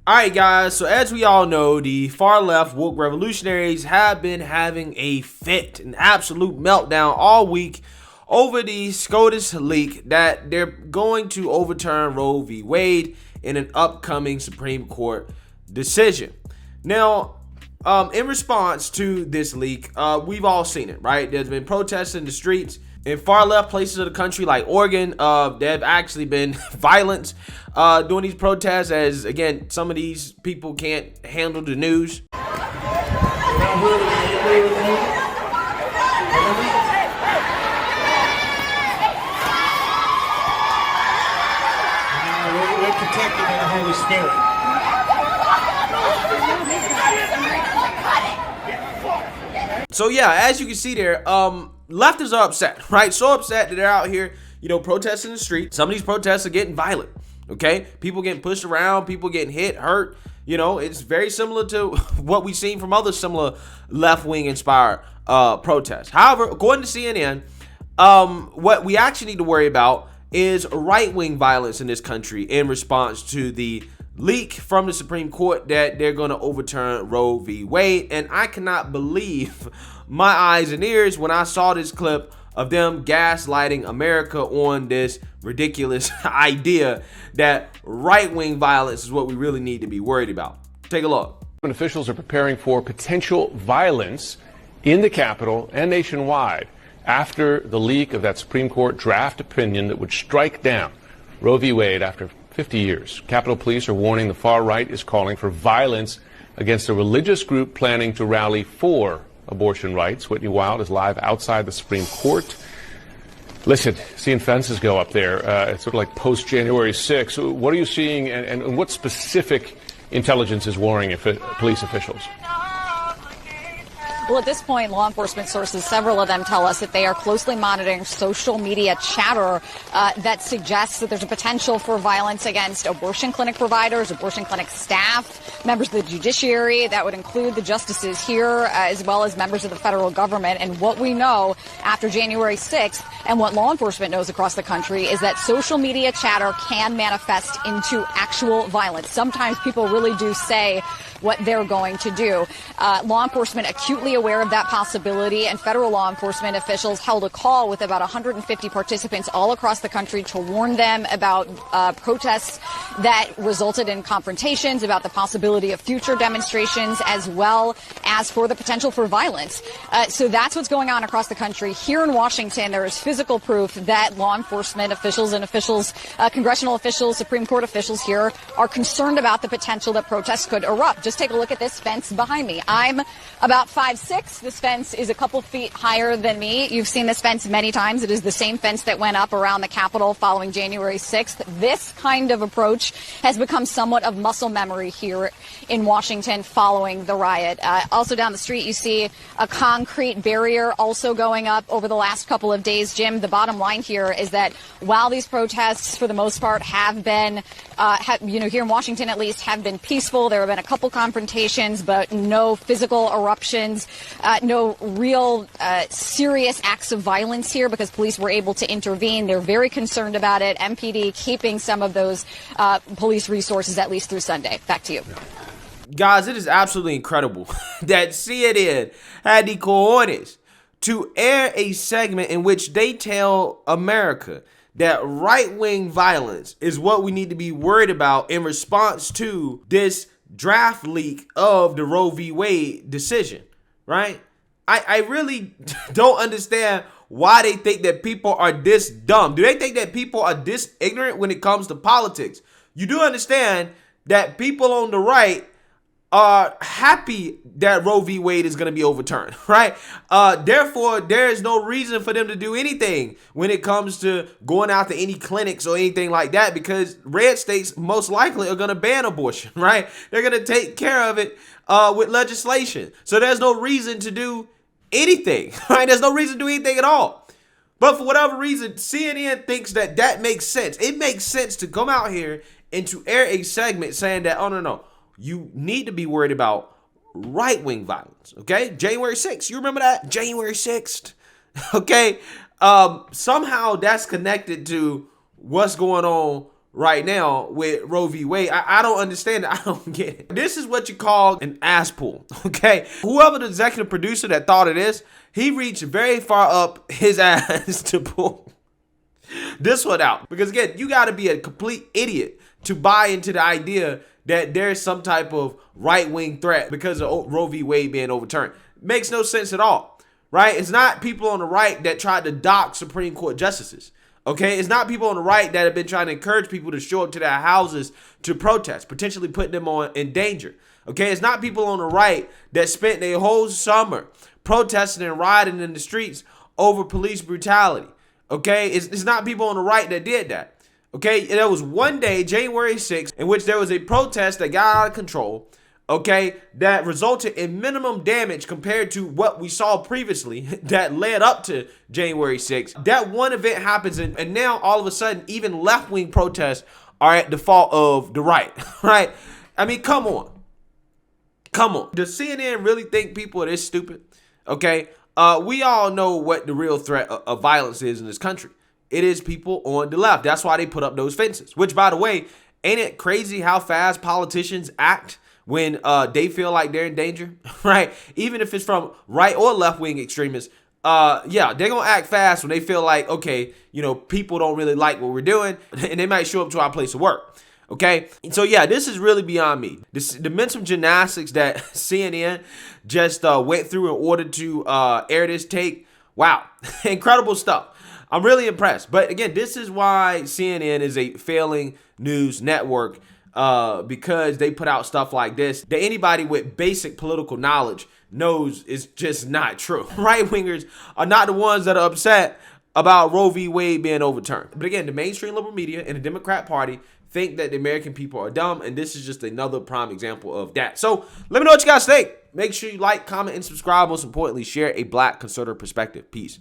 All right, guys. So as we all know, the far left woke revolutionaries have been having a fit, an absolute meltdown all week over the SCOTUS leak that they're going to overturn Roe v. Wade in an upcoming Supreme Court decision. Now, in response to this leak, we've all seen it, right? There's been protests in the streets. In far left places of the country like Oregon, there have actually been violence during these protests as, again, some of these people can't handle the news. We're protected by the Holy Spirit. So yeah, as you can see there, leftists are upset, right? So upset that they're out here, protesting in the street. Some of these protests are getting violent, okay? People getting pushed around, people getting hit, hurt. It's very similar to what we've seen from other similar left-wing inspired protests. However, according to CNN, what we actually need to worry about is right-wing violence in this country in response to the leak from the Supreme Court that they're going to overturn Roe v. Wade. And I cannot believe my eyes and ears when I saw this clip of them gaslighting America on this ridiculous idea that right-wing violence is what we really need to be worried about. Take a look. Officials are preparing for potential violence in the Capitol and nationwide after the leak of that Supreme Court draft opinion that would strike down Roe v. Wade after 50 years. Capitol Police are warning the far right is calling for violence against a religious group planning to rally for abortion rights. Whitney Wild is live outside the Supreme Court. Listen, seeing fences go up there, it's sort of like post-January 6th. What are you seeing, and what specific intelligence is warning police officials? Well, at this point, law enforcement sources, several of them tell us that they are closely monitoring social media chatter that suggests that there's a potential for violence against abortion clinic providers, abortion clinic staff, members of the judiciary. That would include the justices here, as well as members of the federal government. And what we know after January 6th and what law enforcement knows across the country is that social media chatter can manifest into actual violence. Sometimes people really do say what they're going to do. Law enforcement acutely aware of that possibility, and federal law enforcement officials held a call with about 150 participants all across the country to warn them about protests that resulted in confrontations, about the possibility of future demonstrations, as well as for the potential for violence. So that's what's going on across the country. Here in Washington, there is physical proof that law enforcement officials and congressional officials, Supreme Court officials here are concerned about the potential that protests could erupt. Just take a look at this fence behind me. I'm about 5'6". This fence is a couple feet higher than me. You've seen this fence many times. It is the same fence that went up around the Capitol following January 6th. This kind of approach has become somewhat of muscle memory here in Washington following the riot. Also down the street, you see a concrete barrier also going up over the last couple of days. Jim, the bottom line here is that while these protests, for the most part, have been, here in Washington at least, have been peaceful, there have been a couple confrontations, but no physical eruptions, no real serious acts of violence here because police were able to intervene. They're very concerned about it. MPD keeping some of those police resources at least through Sunday. Back to you. Guys, it is absolutely incredible that CNN had the cojones to air a segment in which they tell America that right-wing violence is what we need to be worried about in response to this draft leak of the Roe v. Wade decision, right? I really don't understand why they think that people are this dumb. Do they think that people are this ignorant when it comes to politics? You do understand that people on the right are happy that Roe v. Wade is going to be overturned, right? Therefore, there is no reason for them to do anything when it comes to going out to any clinics or anything like that, because red states most likely are going to ban abortion, right? They're going to take care of it with legislation. So there's no reason to do anything, right? There's no reason to do anything at all. But for whatever reason, CNN thinks that that makes sense. It makes sense to come out here and to air a segment saying that, oh, no, you need to be worried about right-wing violence, okay? January 6th, you remember that? January 6th, okay? Somehow that's connected to what's going on right now with Roe v. Wade. I don't understand it. I don't get it. This is what you call an ass pull, okay? Whoever the executive producer that thought of this, he reached very far up his ass to pull this one out. Because again, you got to be a complete idiot to buy into the idea that there's some type of right-wing threat because of Roe v. Wade being overturned. Makes no sense at all, right? It's not people on the right that tried to dock Supreme Court justices. Okay, it's not people on the right that have been trying to encourage people to show up to their houses to protest, potentially putting them in danger. Okay, it's not people on the right that spent their whole summer protesting and rioting in the streets over police brutality. Okay, it's not people on the right that did that. Okay, there was one day, January 6th, in which there was a protest that got out of control. Okay, that resulted in minimum damage compared to what we saw previously that led up to January 6th. That one event happens, and now all of a sudden, even left-wing protests are at the fault of the right, right? I mean, come on. Come on. Does CNN really think people are this stupid? Okay, we all know what the real threat of violence is in this country. It is people on the left. That's why they put up those fences, which, by the way, ain't it crazy how fast politicians act when they feel like they're in danger, right? Even if it's from right or left-wing extremists, yeah, they're going to act fast when they feel like, okay, you know, people don't really like what we're doing, and they might show up to our place of work, okay? So, yeah, this is really beyond me. The mental gymnastics that CNN just went through in order to air this take, wow, incredible stuff. I'm really impressed. But, again, this is why CNN is a failing news network, because they put out stuff like this that anybody with basic political knowledge knows is just not true. Right-wingers are not the ones that are upset about Roe v. Wade being overturned. But again, the mainstream liberal media and the Democrat Party think that the American people are dumb, and this is just another prime example of that. So let me know what you guys think. Make sure you like, comment, and subscribe. Most importantly, share a Black conservative perspective. Peace.